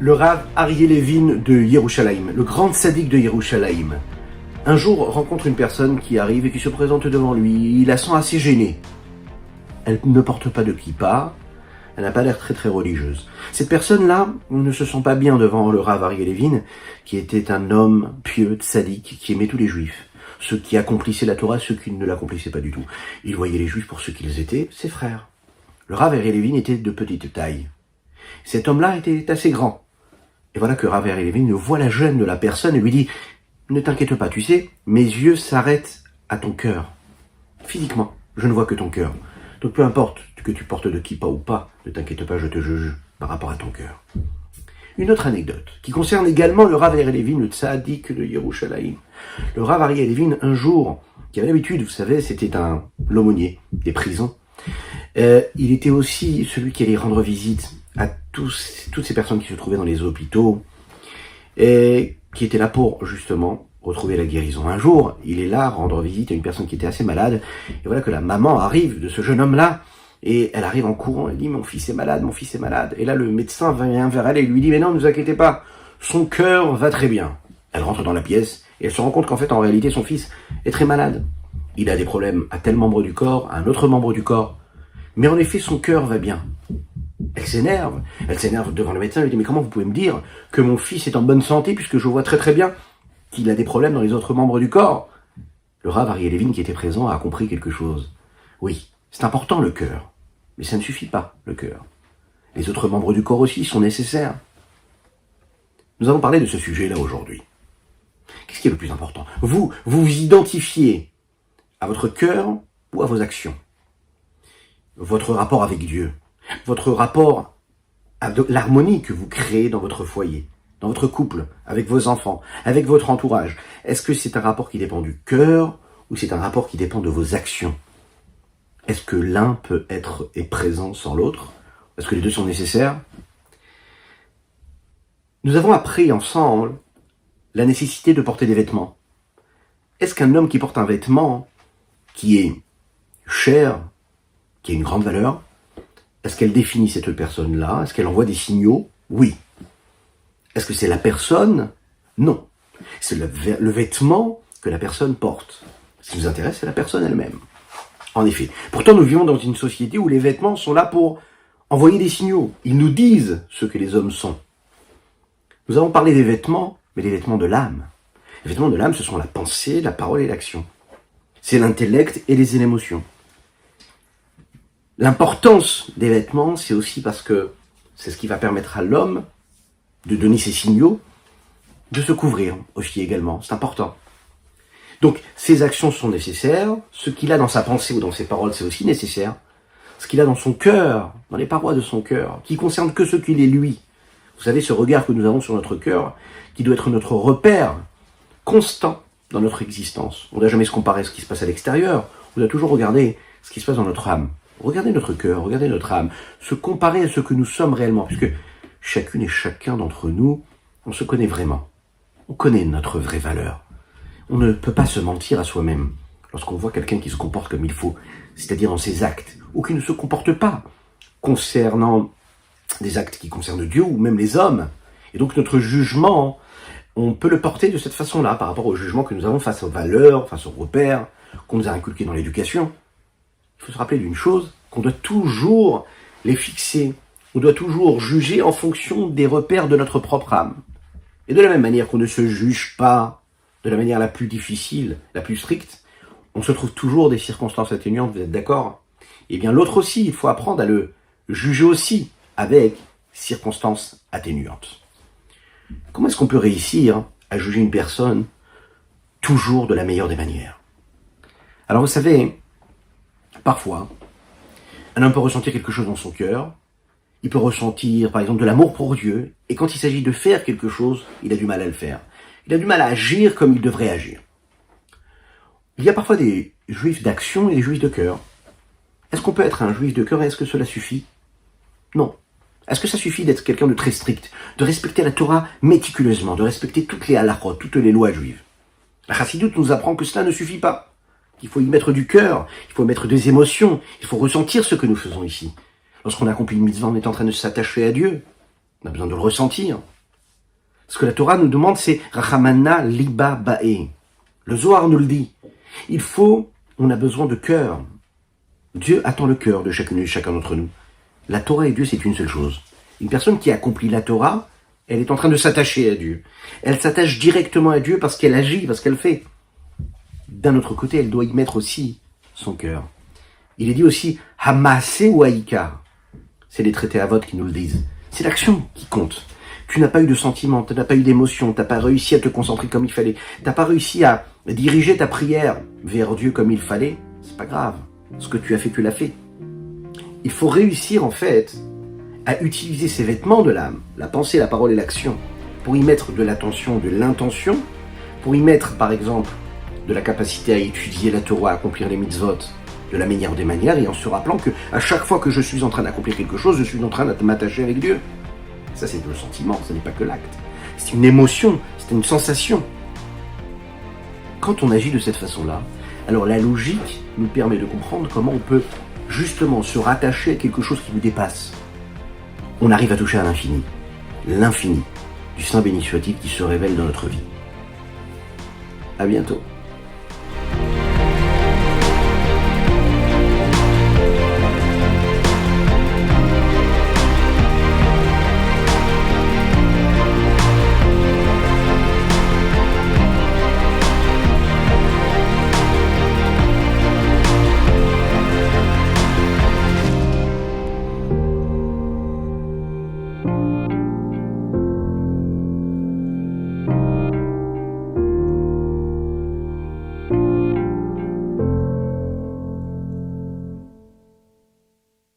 Le Rav Aryeh Levin de Yerushalayim, le grand tzaddik de Yerushalayim, un jour rencontre une personne qui arrive et qui se présente devant lui. Il la sent assez gênée. Elle ne porte pas de kippa, elle n'a pas l'air très religieuse. Cette personne-là ne se sent pas bien devant le Rav Aryeh Levin, qui était un homme pieux, tzaddik, qui aimait tous les juifs. Ceux qui accomplissaient la Torah, ceux qui ne l'accomplissaient pas du tout. Il voyait les juifs pour ce qu'ils étaient, ses frères. Le Rav Aryeh Levin était de petite taille. Cet homme-là était assez grand. Et voilà que Rav Aryeh Levin voit la gêne de la personne et lui dit « Ne t'inquiète pas, tu sais, mes yeux s'arrêtent à ton cœur. Physiquement, je ne vois que ton cœur. Donc peu importe que tu portes de kippa ou pas, ne t'inquiète pas, je te juge par rapport à ton cœur. » Une autre anecdote, qui concerne également le Rav Aryeh Levin, le tzaddik de Yerushalayim. Le Rav Aryeh Levin, un jour, qui avait l'habitude, vous savez, c'était l'aumônier des prisons. Il était aussi celui qui allait rendre visite à toutes ces personnes qui se trouvaient dans les hôpitaux et qui étaient là pour, justement, retrouver la guérison. Un jour, il est là, rendre visite à une personne qui était assez malade, et voilà que la maman arrive de ce jeune homme-là, et elle arrive en courant, elle dit « Mon fils est malade, mon fils est malade ». Et là, le médecin vient vers elle et lui dit « Mais non, ne vous inquiétez pas, son cœur va très bien ». Elle rentre dans la pièce, et elle se rend compte qu'en fait, en réalité, son fils est très malade. Il a des problèmes à tel membre du corps, à un autre membre du corps, mais en effet, son cœur va bien. Elle s'énerve devant le médecin, elle lui dit « Mais comment vous pouvez me dire que mon fils est en bonne santé puisque je vois très bien qu'il a des problèmes dans les autres membres du corps ?» Le Rav Aryeh Levin qui était présent a compris quelque chose. Oui, c'est important le cœur, mais ça ne suffit pas, le cœur. Les autres membres du corps aussi sont nécessaires. Nous allons parler de ce sujet-là aujourd'hui. Qu'est-ce qui est le plus important ? Vous vous identifiez à votre cœur ou à vos actions ? Votre rapport avec Dieu, votre rapport à l'harmonie que vous créez dans votre foyer, dans votre couple, avec vos enfants, avec votre entourage. Est-ce que c'est un rapport qui dépend du cœur ou c'est un rapport qui dépend de vos actions ? Est-ce que l'un est présent sans l'autre ? Est-ce que les deux sont nécessaires ? Nous avons appris ensemble la nécessité de porter des vêtements. Est-ce qu'un homme qui porte un vêtement qui est cher, qui a une grande valeur, est-ce qu'elle définit cette personne-là ? Est-ce qu'elle envoie des signaux ? Oui. Est-ce que c'est la personne ? Non. C'est le vêtement que la personne porte. Ce qui nous intéresse, c'est la personne elle-même. En effet. Pourtant, nous vivons dans une société où les vêtements sont là pour envoyer des signaux. Ils nous disent ce que les hommes sont. Nous avons parlé des vêtements, mais des vêtements de l'âme. Les vêtements de l'âme, ce sont la pensée, la parole et l'action. C'est l'intellect et les émotions. L'importance des vêtements, c'est aussi parce que c'est ce qui va permettre à l'homme de donner ses signaux, de se couvrir aussi également. C'est important. Donc, ses actions sont nécessaires. Ce qu'il a dans sa pensée ou dans ses paroles, c'est aussi nécessaire. Ce qu'il a dans son cœur, dans les parois de son cœur, qui concerne que ce qu'il est lui. Vous savez, ce regard que nous avons sur notre cœur, qui doit être notre repère constant dans notre existence. On ne doit jamais se comparer à ce qui se passe à l'extérieur. On doit toujours regarder ce qui se passe dans notre âme. Regardez notre cœur, regardez notre âme. Se comparer à ce que nous sommes réellement. Puisque chacune et chacun d'entre nous, on se connaît vraiment. On connaît notre vraie valeur. On ne peut pas se mentir à soi-même lorsqu'on voit quelqu'un qui se comporte comme il faut, c'est-à-dire dans ses actes, ou qui ne se comporte pas concernant des actes qui concernent Dieu ou même les hommes. Et donc notre jugement, on peut le porter de cette façon-là, par rapport au jugement que nous avons face aux valeurs, face aux repères qu'on nous a inculqués dans l'éducation. Il faut se rappeler d'une chose, qu'on doit toujours les fixer. On doit toujours juger en fonction des repères de notre propre âme. Et de la même manière qu'on ne se juge pas de la manière la plus difficile, la plus stricte, on se trouve toujours des circonstances atténuantes, vous êtes d'accord ? Eh bien l'autre aussi, il faut apprendre à le juger aussi avec circonstances atténuantes. Comment est-ce qu'on peut réussir à juger une personne toujours de la meilleure des manières ? Alors vous savez, parfois, un homme peut ressentir quelque chose dans son cœur, il peut ressentir par exemple de l'amour pour Dieu, et quand il s'agit de faire quelque chose, il a du mal à le faire. Il a du mal à agir comme il devrait agir. Il y a parfois des juifs d'action et des juifs de cœur. Est-ce qu'on peut être un juif de cœur et est-ce que cela suffit ? Non. Est-ce que ça suffit d'être quelqu'un de très strict, de respecter la Torah méticuleusement, de respecter toutes les halachot, toutes les lois juives ? La chassidoute nous apprend que cela ne suffit pas. Il faut y mettre du cœur, il faut mettre des émotions, il faut ressentir ce que nous faisons ici. Lorsqu'on accomplit une mitzvah, on est en train de s'attacher à Dieu. On a besoin de le ressentir. Ce que la Torah nous demande, c'est Rachamana liba ba'e. Le Zohar nous le dit. On a besoin de cœur. Dieu attend le cœur de chacun d'entre nous. La Torah et Dieu, c'est une seule chose. Une personne qui accomplit la Torah, elle est en train de s'attacher à Dieu. Elle s'attache directement à Dieu parce qu'elle agit, parce qu'elle fait. D'un autre côté, elle doit y mettre aussi son cœur. Il est dit aussi Hamase ou Haïkar. C'est les traités Avot qui nous le disent. C'est l'action qui compte. Tu n'as pas eu de sentiment, tu n'as pas eu d'émotion, tu n'as pas réussi à te concentrer comme il fallait, tu n'as pas réussi à diriger ta prière vers Dieu comme il fallait, c'est pas grave. Ce que tu as fait, tu l'as fait. Il faut réussir en fait à utiliser ces vêtements de l'âme, la pensée, la parole et l'action, pour y mettre de l'attention, de l'intention, pour y mettre par exemple de la capacité à étudier la Torah, à accomplir les mitzvot de la meilleure des manières, et en se rappelant que à chaque fois que je suis en train d'accomplir quelque chose, je suis en train de m'attacher avec Dieu. Ça, c'est le sentiment, ce n'est pas que l'acte. C'est une émotion, c'est une sensation. Quand on agit de cette façon-là, alors la logique nous permet de comprendre comment on peut justement se rattacher à quelque chose qui nous dépasse. On arrive à toucher à l'infini du Saint béni soit-il qui se révèle dans notre vie. À bientôt.